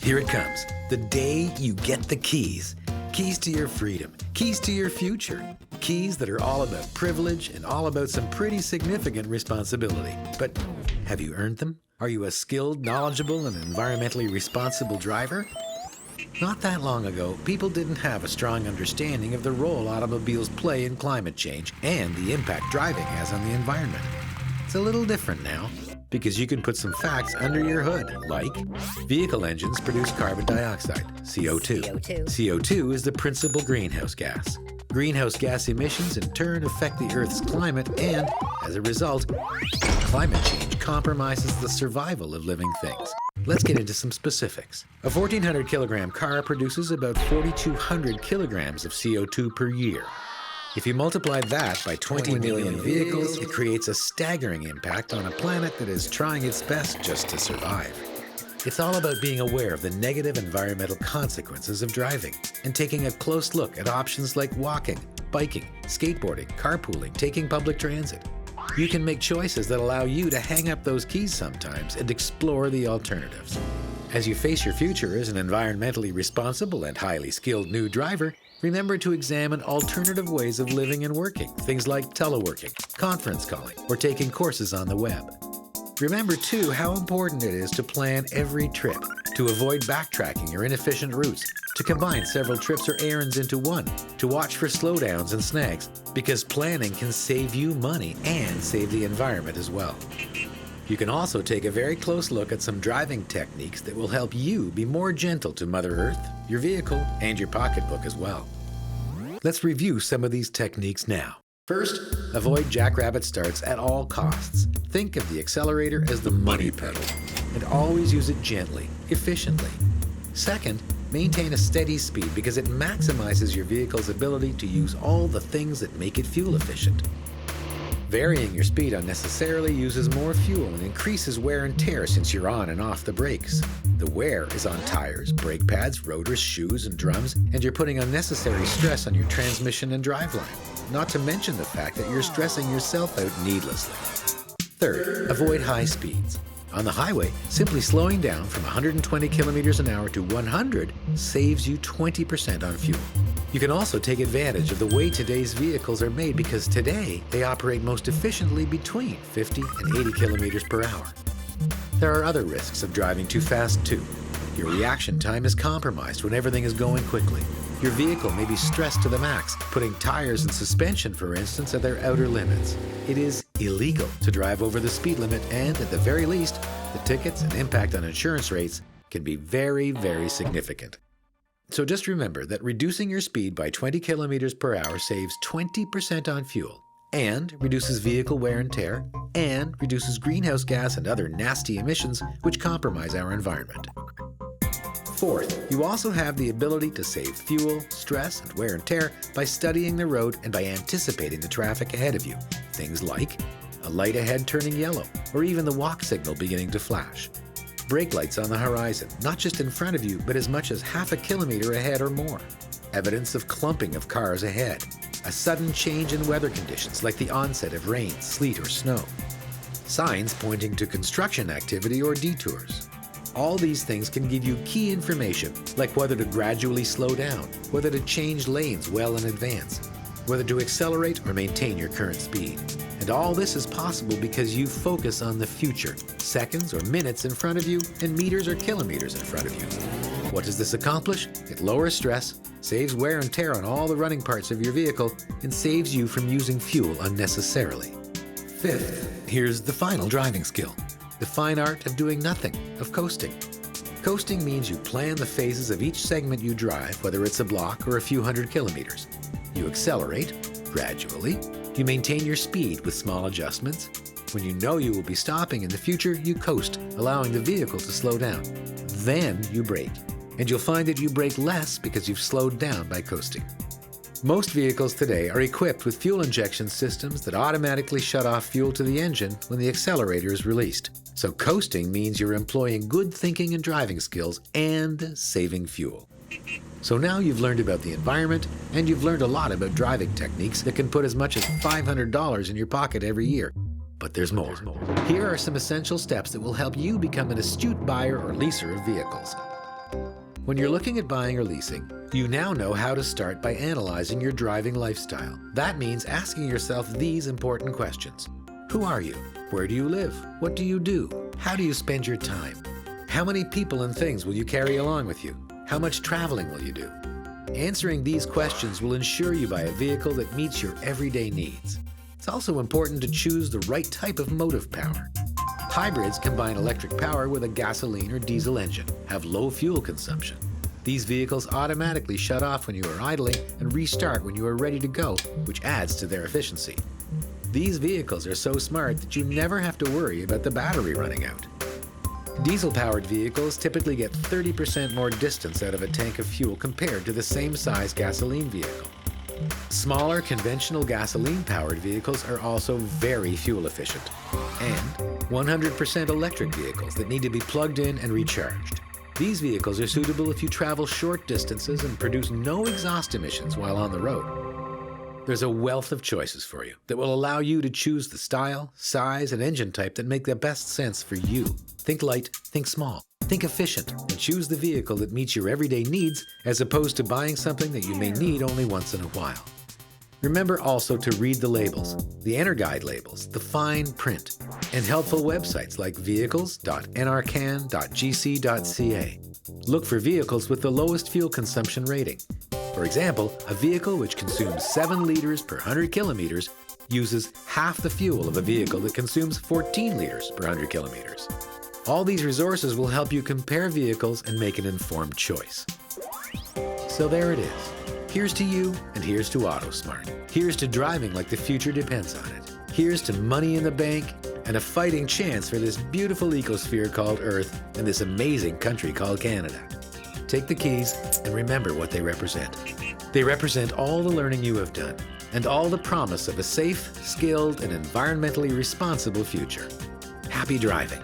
Here it comes, the day you get the keys. Keys to your freedom, keys to your future, keys that are all about privilege and all about some pretty significant responsibility. But have you earned them? Are you a skilled, knowledgeable, and environmentally responsible driver? Not that long ago, people didn't have a strong understanding of the role automobiles play in climate change and the impact driving has on the environment. It's a little different now, because you can put some facts under your hood, like vehicle engines produce carbon dioxide, CO2. CO2 is the principal greenhouse gas. Greenhouse gas emissions in turn affect the Earth's climate and, as a result, climate change compromises the survival of living things. Let's get into some specifics. A 1,400 kilogram car produces about 4,200 kilograms of CO2 per year. If you multiply that by 20 million vehicles, it creates a staggering impact on a planet that is trying its best just to survive. It's all about being aware of the negative environmental consequences of driving and taking a close look at options like walking, biking, skateboarding, carpooling, taking public transit. You can make choices that allow you to hang up those keys sometimes and explore the alternatives. As you face your future as an environmentally responsible and highly skilled new driver, remember to examine alternative ways of living and working, things like teleworking, conference calling, or taking courses on the web. Remember, too, how important it is to plan every trip, to avoid backtracking or inefficient routes, to combine several trips or errands into one, to watch for slowdowns and snags, because planning can save you money and save the environment as well. You can also take a very close look at some driving techniques that will help you be more gentle to Mother Earth, your vehicle, and your pocketbook as well. Let's review some of these techniques now. First, avoid jackrabbit starts at all costs. Think of the accelerator as the money pedal, and always use it gently, efficiently. Second, maintain a steady speed because it maximizes your vehicle's ability to use all the things that make it fuel efficient. Varying your speed unnecessarily uses more fuel and increases wear and tear since you're on and off the brakes. The wear is on tires, brake pads, rotors, shoes, and drums, and you're putting unnecessary stress on your transmission and driveline. Not to mention the fact that you're stressing yourself out needlessly. Third, avoid high speeds. On the highway, simply slowing down from 120 kilometers an hour to 100 saves you 20% on fuel. You can also take advantage of the way today's vehicles are made because today they operate most efficiently between 50 and 80 kilometers per hour. There are other risks of driving too fast too. Your reaction time is compromised when everything is going quickly. Your vehicle may be stressed to the max, putting tires and suspension, for instance, at their outer limits. It is illegal to drive over the speed limit, and at the very least, the tickets and impact on insurance rates can be very, very significant. So just remember that reducing your speed by 20 kilometers per hour saves 20% on fuel, and reduces vehicle wear and tear, and reduces greenhouse gas and other nasty emissions which compromise our environment. Fourth, you also have the ability to save fuel, stress, and wear and tear by studying the road and by anticipating the traffic ahead of you. Things like a light ahead turning yellow, or even the walk signal beginning to flash. Brake lights on the horizon, not just in front of you, but as much as half a kilometer ahead or more. Evidence of clumping of cars ahead. A sudden change in weather conditions like the onset of rain, sleet, or snow. Signs pointing to construction activity or detours. All these things can give you key information, like whether to gradually slow down, whether to change lanes well in advance, whether to accelerate or maintain your current speed. And all this is possible because you focus on the future, seconds or minutes in front of you, and meters or kilometers in front of you. What does this accomplish? It lowers stress, saves wear and tear on all the running parts of your vehicle, and saves you from using fuel unnecessarily. Fifth, here's the final driving skill. The fine art of doing nothing, of coasting. Coasting means you plan the phases of each segment you drive, whether it's a block or a few hundred kilometers. You accelerate, gradually. You maintain your speed with small adjustments. When you know you will be stopping in the future, you coast, allowing the vehicle to slow down. Then you brake. And you'll find that you brake less because you've slowed down by coasting. Most vehicles today are equipped with fuel injection systems that automatically shut off fuel to the engine when the accelerator is released. So coasting means you're employing good thinking and driving skills and saving fuel. So now you've learned about the environment, and you've learned a lot about driving techniques that can put as much as $500 in your pocket every year. But there's more. Here are some essential steps that will help you become an astute buyer or leaser of vehicles. When you're looking at buying or leasing, you now know how to start by analyzing your driving lifestyle. That means asking yourself these important questions. Who are you? Where do you live? What do you do? How do you spend your time? How many people and things will you carry along with you? How much traveling will you do? Answering these questions will ensure you buy a vehicle that meets your everyday needs. It's also important to choose the right type of motive power. Hybrids combine electric power with a gasoline or diesel engine, have low fuel consumption. These vehicles automatically shut off when you are idling and restart when you are ready to go, which adds to their efficiency. These vehicles are so smart that you never have to worry about the battery running out. Diesel-powered vehicles typically get 30% more distance out of a tank of fuel compared to the same size gasoline vehicle. Smaller conventional gasoline-powered vehicles are also very fuel efficient, and 100% electric vehicles that need to be plugged in and recharged. These vehicles are suitable if you travel short distances and produce no exhaust emissions while on the road. There's a wealth of choices for you that will allow you to choose the style, size, and engine type that make the best sense for you. Think light, think small, think efficient, and choose the vehicle that meets your everyday needs as opposed to buying something that you may need only once in a while. Remember also to read the labels, the EnerGuide labels, the fine print, and helpful websites like vehicles.enercan.gc.ca. Look for vehicles with the lowest fuel consumption rating. For example, a vehicle which consumes 7 liters per 100 kilometers uses half the fuel of a vehicle that consumes 14 liters per 100 kilometers. All these resources will help you compare vehicles and make an informed choice. So there it is. Here's to you, and here's to AutoSmart. Here's to driving like the future depends on it. Here's to money in the bank and a fighting chance for this beautiful ecosphere called Earth and this amazing country called Canada. Take the keys and remember what they represent. They represent all the learning you have done and all the promise of a safe, skilled, and environmentally responsible future. Happy driving.